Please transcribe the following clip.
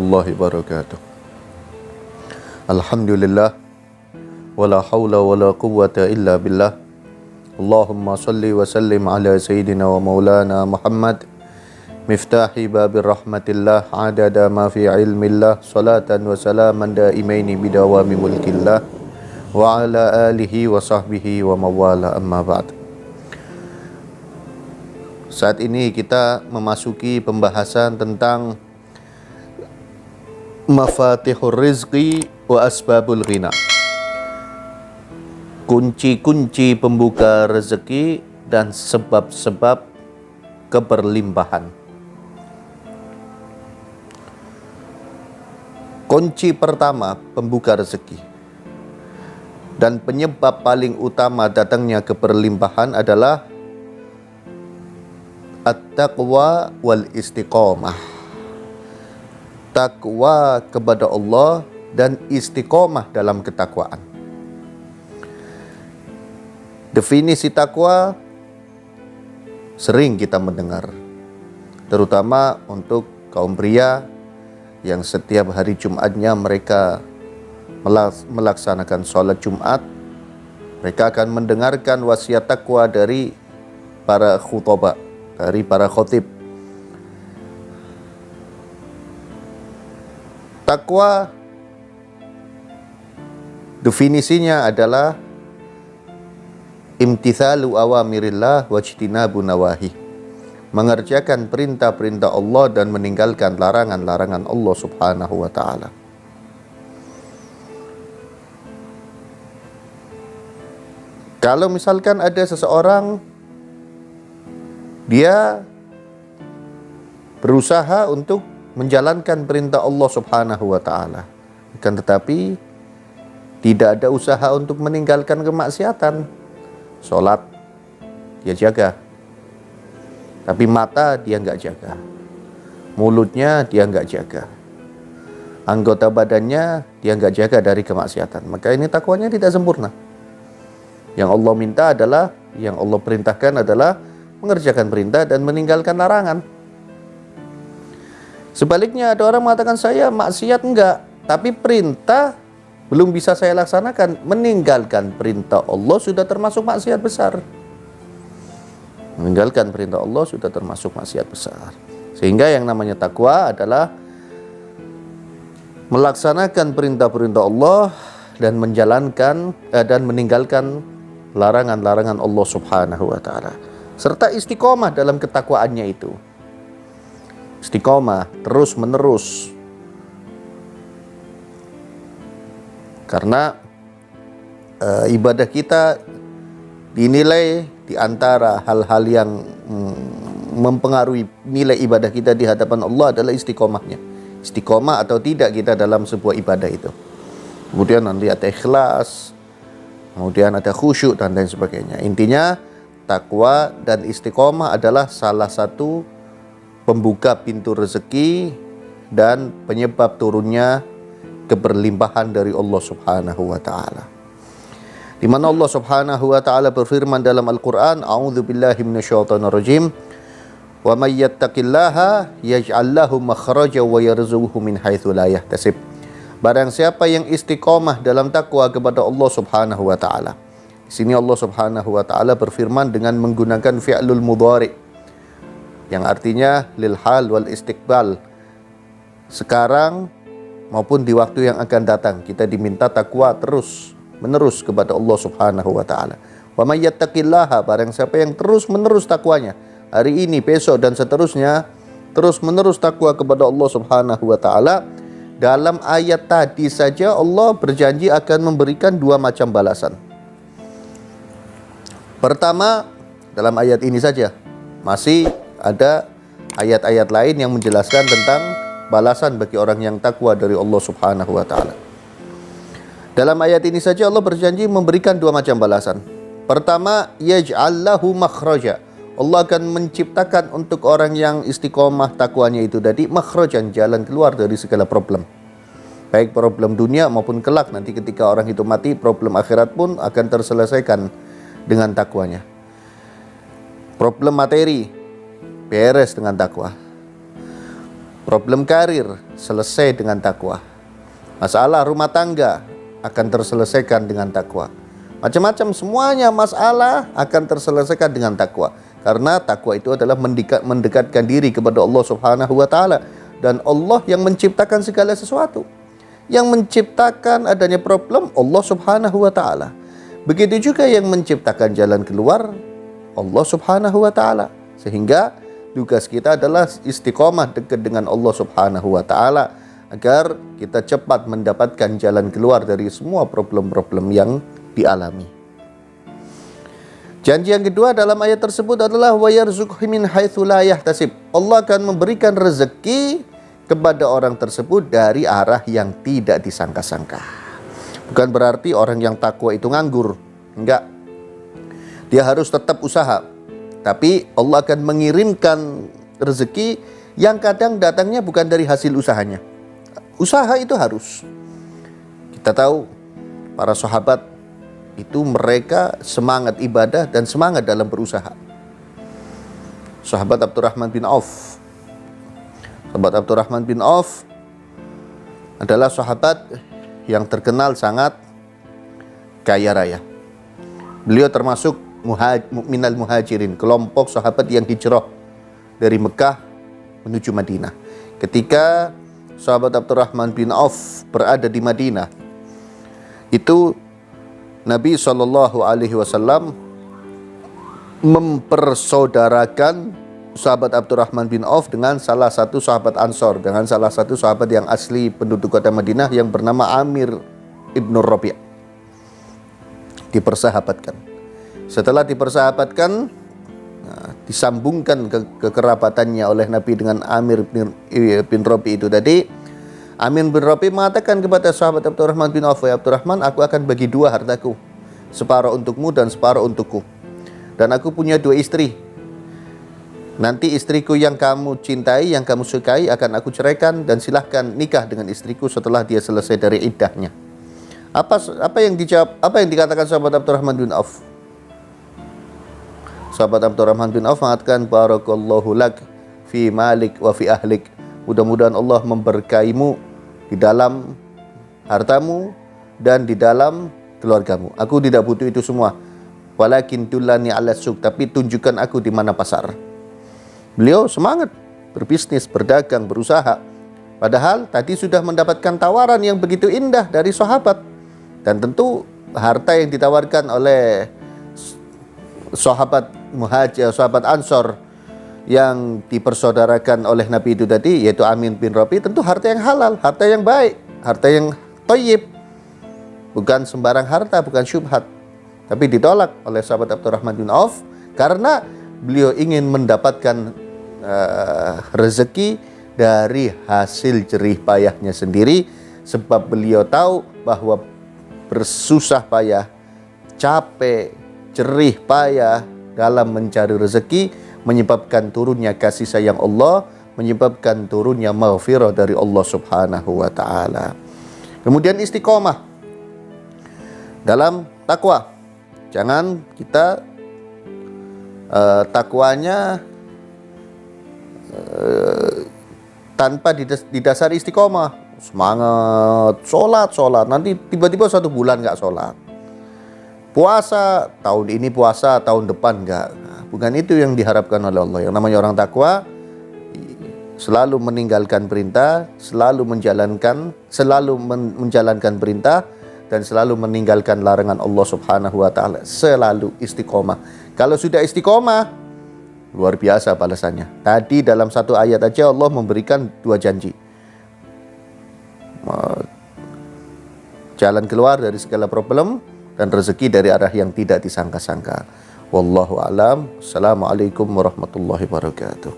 warahmatullahi wabarakatuh. Alhamdulillah, wala hawla wala quwwata illa billah. Allahumma salli wa sallim ala sayyidina wa maulana Muhammad miftahi babir rahmatillah adada ma fi ilmillah, salatan wa salaman daimaini bidawami mulkillah wa ala alihi wa sahbihi wa mawala, amma ba'd. Saat ini kita memasuki pembahasan tentang mafatihur rizqi wa asbabul ghina. Kunci-kunci pembuka rezeki dan sebab-sebab keberlimpahan. Kunci pertama pembuka rezeki dan penyebab paling utama datangnya keberlimpahan adalah at-taqwa wal istiqomah. Takwa kepada Allah dan istiqomah dalam ketakwaan. Definisi takwa sering kita mendengar, terutama untuk kaum pria yang setiap hari Jumatnya mereka melaksanakan sholat Jumat. Mereka akan mendengarkan wasiat takwa dari para khutbah, dari para khotib. Takwa definisinya adalah imtithalu awamirillah wajtinabu nawahi, mengerjakan perintah-perintah Allah dan meninggalkan larangan-larangan Allah subhanahu wa ta'ala. Kalau misalkan ada seseorang dia berusaha untuk menjalankan perintah Allah subhanahu wa ta'ala, akan tetapi tidak ada usaha untuk meninggalkan kemaksiatan. Sholat dia jaga, tapi mata dia nggak jaga, mulutnya dia nggak jaga, anggota badannya dia nggak jaga dari kemaksiatan, maka ini takwanya tidak sempurna. Yang Allah minta adalah, yang Allah perintahkan adalah mengerjakan perintah dan meninggalkan larangan. Sebaliknya ada orang mengatakan saya maksiat enggak, tapi perintah belum bisa saya laksanakan. Meninggalkan perintah Allah sudah termasuk maksiat besar. Meninggalkan perintah Allah sudah termasuk maksiat besar. Sehingga yang namanya takwa adalah melaksanakan perintah-perintah Allah dan menjalankan dan meninggalkan larangan-larangan Allah subhanahu wa ta'ala, serta istiqomah dalam ketakwaannya itu. Istiqomah terus menerus. Karena ibadah kita dinilai di antara hal-hal yang mempengaruhi nilai ibadah kita di hadapan Allah adalah istiqomahnya. Istiqomah atau tidak kita dalam sebuah ibadah itu. Kemudian nanti ada ikhlas, kemudian ada khusyuk dan lain sebagainya. Intinya takwa dan istiqomah adalah salah satu pembuka pintu rezeki dan penyebab turunnya keberlimpahan dari Allah subhanahu wa ta'ala. Di mana Allah subhanahu wa ta'ala berfirman dalam Al-Quran, a'udzu billahi minasyaitonir rajim, wa may yattaqillaha yaj'al lahu makhraja wa yarzuqhu min haitsu la yahtasib. Barang siapa yang istiqomah dalam takwa kepada Allah subhanahu wa ta'ala. Di sini Allah subhanahu wa ta'ala berfirman dengan menggunakan fi'lul mudhari, yang artinya lil hal wal istiqbal, sekarang maupun di waktu yang akan datang. Kita diminta takwa terus menerus kepada Allah subhanahu wa ta'ala. Wa may yattaqillaha, barang siapa yang terus menerus takwanya, hari ini, besok dan seterusnya, terus menerus takwa kepada Allah subhanahu wa ta'ala. Dalam ayat tadi saja Allah berjanji akan memberikan dua macam balasan. Pertama, dalam ayat ini saja, masih ada ayat-ayat lain yang menjelaskan tentang balasan bagi orang yang takwa dari Allah subhanahu wa ta'ala. Dalam ayat ini saja Allah berjanji memberikan dua macam balasan. Pertama, yaj'al lahu makhraja. Allah akan menciptakan untuk orang yang istiqomah takwanya itu tadi makhrajan, jalan keluar dari segala problem. Baik problem dunia maupun kelak nanti ketika orang itu mati, problem akhirat pun akan terselesaikan dengan takwanya. Problem materi beres dengan takwa. Problem karir selesai dengan takwa. Masalah rumah tangga akan terselesaikan dengan takwa. Macam-macam semuanya masalah akan terselesaikan dengan takwa. Karena takwa itu adalah mendekatkan diri kepada Allah Subhanahu wa taala, dan Allah yang menciptakan segala sesuatu. Yang menciptakan adanya problem Allah Subhanahu wa taala. Begitu juga yang menciptakan jalan keluar Allah Subhanahu wa taala. Sehingga tugas kita adalah istiqomah dekat dengan Allah Subhanahu wa taala agar kita cepat mendapatkan jalan keluar dari semua problem-problem yang dialami. Janji yang kedua dalam ayat tersebut adalah wa yarzuqhu min haitsu la yahtasib. Allah akan memberikan rezeki kepada orang tersebut dari arah yang tidak disangka-sangka. Bukan berarti orang yang takwa itu nganggur. Enggak. Dia harus tetap usaha. Tapi Allah akan mengirimkan rezeki yang kadang datangnya bukan dari hasil usahanya. Usaha itu harus. Kita tahu para sahabat itu mereka semangat ibadah dan semangat dalam berusaha. Sahabat Abdurrahman bin Auf. Sahabat Abdurrahman bin Auf adalah sahabat yang terkenal sangat kaya raya. Beliau termasuk minal muhajirin, kelompok sahabat yang hijrah dari Mekah menuju Madinah. Ketika sahabat Abdurrahman bin Auf berada di Madinah, itu Nabi SAW mempersaudarakan sahabat Abdurrahman bin Auf dengan salah satu sahabat Ansor, dengan salah satu sahabat yang asli penduduk kota Madinah yang bernama Amir ibn Rabi'. Dipersahabatkan. Setelah dipersahabatkan, disambungkan kekerabatannya oleh Nabi dengan Amir bin Rabi' itu tadi. Amir bin Rabi' mengatakan kepada sahabat Abdurrahman bin Auf, "Ya Abdurrahman, aku akan bagi dua hartaku. Separuh untukmu dan separuh untukku. Dan aku punya dua istri. Nanti istriku yang kamu cintai, yang kamu sukai akan aku ceraikan, dan silahkan nikah dengan istriku setelah dia selesai dari iddahnya." Apa yang dijawab? Apa yang dikatakan sahabat Abdurrahman bin Auf? Sahabat Abdurrahman bin Auf mengatakan, "Barakallahu lak fi malik wa fi ahlik." Mudah-mudahan Allah memberkaimu di dalam hartamu dan di dalam keluargamu. Aku tidak butuh itu semua. Walakin dullani ala suq, tapi tunjukkan aku di mana pasar. Beliau semangat berbisnis, berdagang, berusaha. Padahal tadi sudah mendapatkan tawaran yang begitu indah dari sahabat. Dan tentu harta yang ditawarkan oleh sahabat Muhajir, sahabat Ansor yang dipersaudarakan oleh Nabi itu tadi, yaitu Amin bin Rabi, tentu harta yang halal, harta yang baik, harta yang thayyib. Bukan sembarang harta, bukan syubhat. Tapi ditolak oleh sahabat Abdurrahman bin Auf karena beliau ingin mendapatkan rezeki dari hasil jerih payahnya sendiri, sebab beliau tahu bahwa bersusah payah, capek, jerih payah dalam mencari rezeki menyebabkan turunnya kasih sayang Allah, menyebabkan turunnya maghfirah dari Allah Subhanahu wa taala. Kemudian istiqomah dalam takwa. Jangan kita takwanya tanpa didasari istiqomah. Semangat, sholat, nanti tiba-tiba 1 bulan nggak sholat. Puasa, tahun ini puasa, tahun depan nggak. Nah, bukan itu yang diharapkan oleh Allah. Yang namanya orang takwa selalu meninggalkan perintah, selalu menjalankan perintah, dan selalu meninggalkan larangan Allah Subhanahu wa taala. Selalu istiqomah. Kalau sudah istiqomah, luar biasa balasannya. Tadi dalam satu ayat aja Allah memberikan 2 janji. Jalan keluar dari segala problem dan rezeki dari arah yang tidak disangka-sangka. Wallahu a'lam. Assalamualaikum warahmatullahi wabarakatuh.